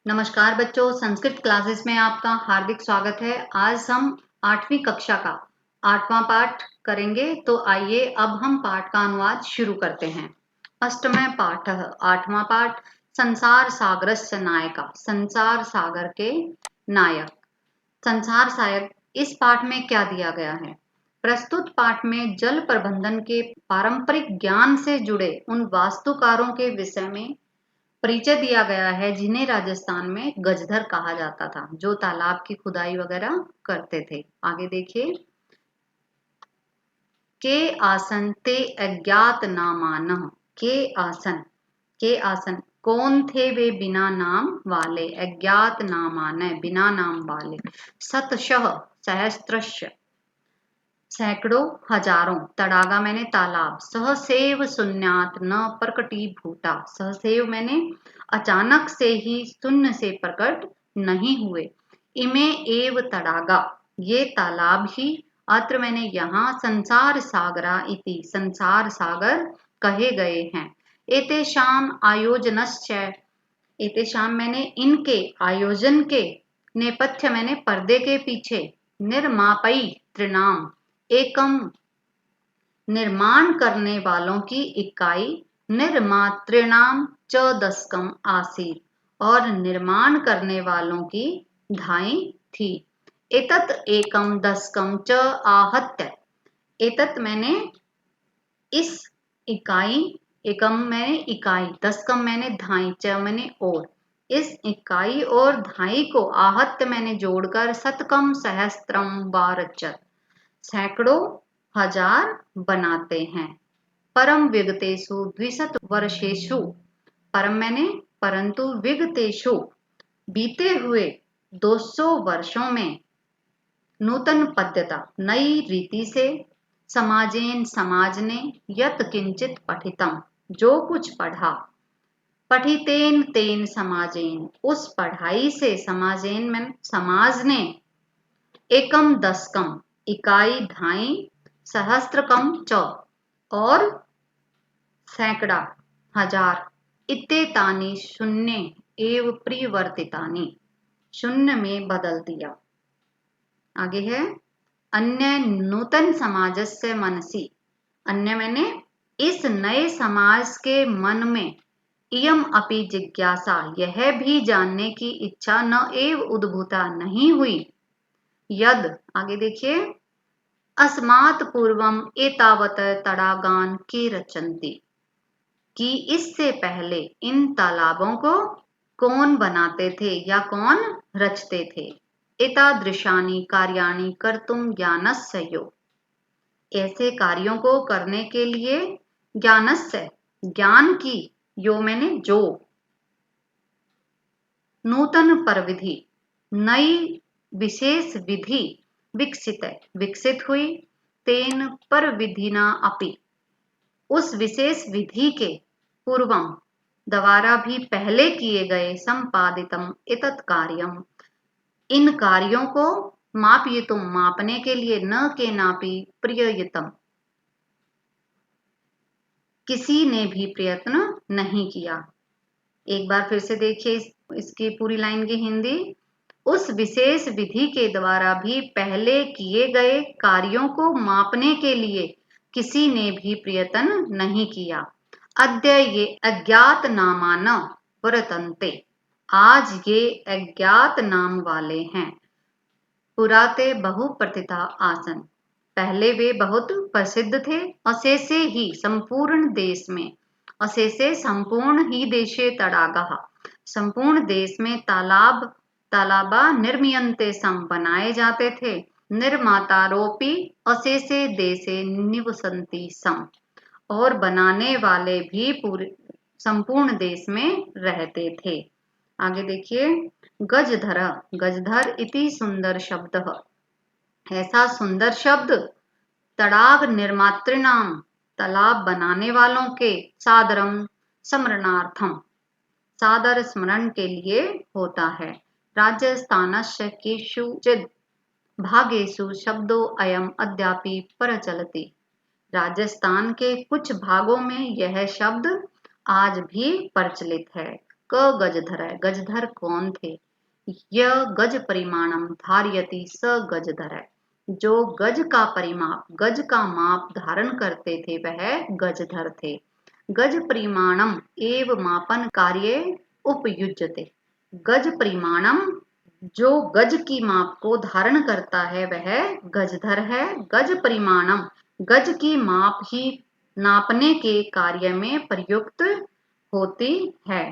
नमस्कार बच्चों, संस्कृत क्लासेस में आपका हार्दिक स्वागत है। आज हम 8वीं कक्षा का 8वां पाठ करेंगे। तो आइए अब हम पाठ का अनुवाद शुरू करते हैं। अष्टमः पाठः, 8वां पाठ। संसार सागरस्य नायका, संसार सागर के नायक। संसार सागर, इस पाठ में क्या दिया गया है? प्रस्तुत पाठ में जल प्रबंधन के पारंपरिक ज्ञान से जुड़े उन वास्तुकारों के विषय में परिचय दिया गया है जिन्हें राजस्थान में गजधर कहा जाता था, जो तालाब की खुदाई वगैरह करते थे। आगे देखिए। के आसन ते अज्ञात नामानः। के आसन कौन थे वे बिना नाम वाले, अज्ञात नामान बिना नाम वाले। शतशः सहस्त्रश सैकड़ों हजारों, तड़ागा मैंने तालाब। सहसेव शून्यात न प्रकटी भूता, सहसेव मैंने अचानक से ही, शून्य से प्रकट नहीं हुए। इमे एव तड़ागा, ये तालाब ही। अत्र मैंने यहाँ, संसार सागरा इति, संसार सागर कहे गए हैं। एतेषाम आयोजनश्च, एतेषाम मैंने इनके, आयोजन के, नेपथ्य मैंने पर्दे के पीछे, निर्मापई त्रिनाम, एकम निर्माण करने वालों की इकाई, निर्मातृणाम च दशकम आसीत, और निर्माण करने वालों की ढाई थी। एतत् एकम दशकम च आहत्य, एतत् मैंने इस इकाई, एकम मैंने इकाई, दशकम मैंने ढाई, च मैंने और, इस इकाई और ढाई को आहत्य मैंने जोड़कर, शतकम सहस्त्रम वारचत, सैकड़ों हजार बनाते हैं। परम विगतेषु द्विशत वर्षेषु, परम मैंने परंतु, विगतेषु बीते हुए 200 वर्षों में, नूतन पद्यता नई रीति से, समाजेन समाज ने, यत किंचित पठितम जो कुछ पढ़ा, पठितेन तेन समाजेन उस पढ़ाई से, समाजेन में समाज ने, एकम दशकम इकाई ढाई, सहस्त्रकम च और सैकड़ा हजार, इत्तेतानि शून्य एव परिवर्तितानि, शून्य में बदल दिया। आगे है। अन्य नूतन समाजस्य मनसि, अन्य मैंने इस नए समाज के मन में, इयम अपि जिज्ञासा यह भी जानने की इच्छा, न एव उद्भूता नहीं हुई, यद, आगे देखिए, अस्मात् पूर्वम एतावत तड़ागान के रचन्ति, कि इससे पहले इन तालाबों को कौन बनाते थे या कौन रचते थे। एतादृशानि कार्याणि कर्तुम ज्ञानस्य यो, ऐसे कार्यों को करने के लिए, ज्ञानस्य ज्ञान की, यो मैंने जो, नूतन परविधि नई विशेष विधि, विकसित हुई, तेन पर विधिना अपि उस विशेष विधि के, पूर्वम द्वारा भी पहले किए गए, संपादितम एतत् कार्यम इन कार्यों को, मापयितुम मापने के लिए, न के नापि प्रययितम किसी ने भी प्रयत्न नहीं किया। एक बार फिर से देखिए इसकी पूरी लाइन की हिंदी। उस विशेष विधि के द्वारा भी पहले किए गए कार्यों को मापने के लिए किसी ने भी प्रयत्न नहीं किया। अद्य ये अज्ञात नामान वर्तन्ते, आज ये अज्ञात नाम वाले हैं। पुराते बहु प्रतिथा आसन, पहले वे बहुत प्रसिद्ध थे। अशेषे ही संपूर्ण देश में, अशेषे संपूर्ण ही देशे तड़ागा, संपूर्ण देश में तालाबा निर्मीयन्ते सम बनाए जाते थे। निर्मातारोपी अशेषे देशे निवसन्ति सम, और बनाने वाले भी पूरे संपूर्ण देश में रहते थे। आगे देखिए। गजधर, गजधर इति सुंदर शब्द, ऐसा सुंदर शब्द, तड़ाग निर्मातृनाम तालाब बनाने वालों के, सादरम स्मरणार्थम सादर स्मरण के लिए होता है। राजस्थानस्य केषुचित् भागेषु शब्दो अयम अद्यापि प्रचलति, राजस्थान के कुछ भागों में यह शब्द आज भी प्रचलित है। क गजधर, गजधर कौन थे? य गज परिमाणम धारयति स गजधर, जो गज का परिमाप, गज का माप धारण करते थे वह गजधर थे। गज परिमाणम एव मापन कार्य उपयुज्यते, गज परिमाणम जो गज की माप को धारण करता है वह गजधर है। गज परिमाणम गज की माप ही नापने के कार्य में प्रयुक्त होती है।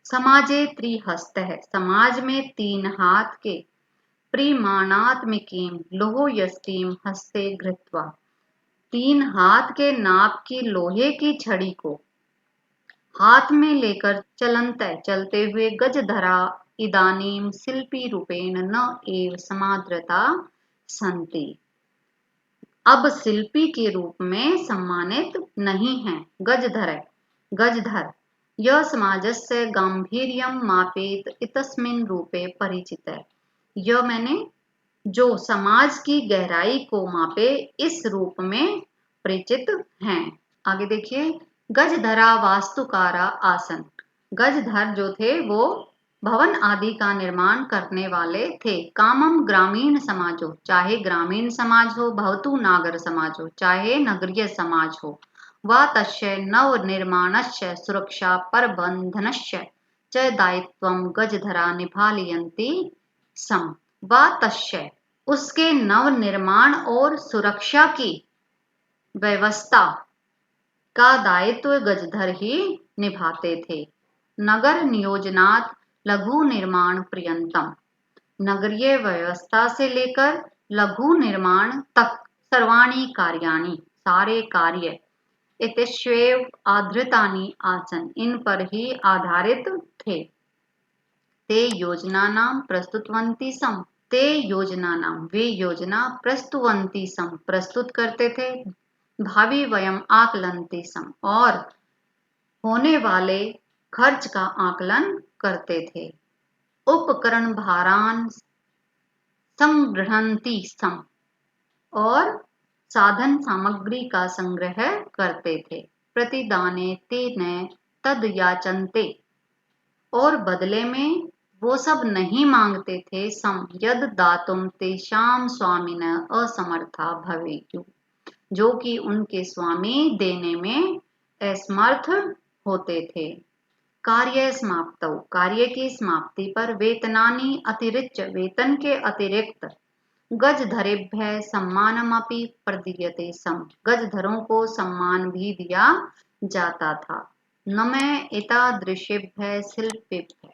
समाजे त्रिहस्त है, समाज में 3 हाथ के परिमाणात्मिकीं लोहो यष्टिं हस्ते घृत्वा, 3 हाथ के नाप की लोहे की छड़ी को हाथ में लेकर चलते हुए गजधरा इदानीं शिल्पी रूपेण न एव समादृता सन्ति, अब शिल्पी के रूप में सम्मानित नहीं है। गजधर, गजधर यह समाजस्य गांभीर्यं मापेत इतस्मिन् रूपे परिचित है, यह मैंने जो समाज की गहराई को मापे इस रूप में परिचित हैं। आगे देखिए, गजधरा वास्तुकारा आसन, गजधर जो थे वो भवन आदि का निर्माण करने वाले थे। कामम ग्रामीण समाज हो, चाहे ग्रामीण समाज हो, भवतु नागर समाज हो, चाहे नगरीय समाज हो, वा तस्य नव निर्माणस्य सुरक्षा प्रबंधनस्य च दायित्वं गजधरा निभालयन्ति सम, वा तस्य उसके नव निर्माण और सुरक्षा की व्यवस्था का दायित्व गजधर ही निभाते थे। नगर नियोजनात् लघु निर्माण पर्यंतम, नगरीय व्यवस्था से लेकर लघु निर्माण तक सर्वाणि कार्याणि, सारे कार्य इत्यस्वेव आधृतानि आसन्, इन पर ही आधारित थे। ते योजनानां प्रस्तुतवन्ति सम, ते योजनानां वे योजना प्रस्तुवन्ति सम प्रस्तुत करते थे, भावी वयम आकलन्ति सम और होने वाले खर्च का आकलन करते थे। उपकरण भारान संगृह्णन्ति सम और साधन सामग्री का संग्रह करते थे। प्रतिदाने ते न तद याचन्ते और बदले में वो सब नहीं मांगते थे। सम यद दातुम तेषां स्वामिनः असमर्था भवेयुः, जो कि उनके स्वामी देने में असमर्थ होते थे। कार्य समाप्तौ, कार्य की समाप्ति पर वेतनानि अतिरिक्त, वेतन के अतिरिक्त गजधरेभ्यः सम्मानमपि प्रदीयते सम, गजधरों को सम्मान भी दिया जाता था। नमः एतादृशेभ्यः शिल्पेभ्यः,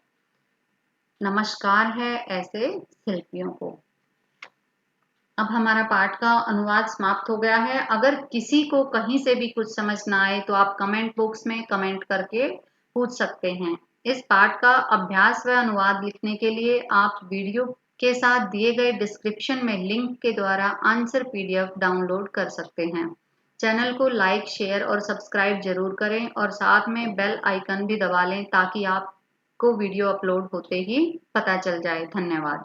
नमस्कार है ऐसे शिल्पियों को। अब हमारा पाठ का अनुवाद समाप्त हो गया है। अगर किसी को कहीं से भी कुछ समझ ना आए तो आप कमेंट बॉक्स में कमेंट करके पूछ सकते हैं। इस पाठ का अभ्यास व अनुवाद लिखने के लिए आप वीडियो के साथ दिए गए डिस्क्रिप्शन में लिंक के द्वारा आंसर PDF डाउनलोड कर सकते हैं। चैनल को लाइक, शेयर और सब्सक्राइब जरूर करें और साथ में बेल आइकन भी दबा लें ताकि आपको वीडियो अपलोड होते ही पता चल जाए। धन्यवाद।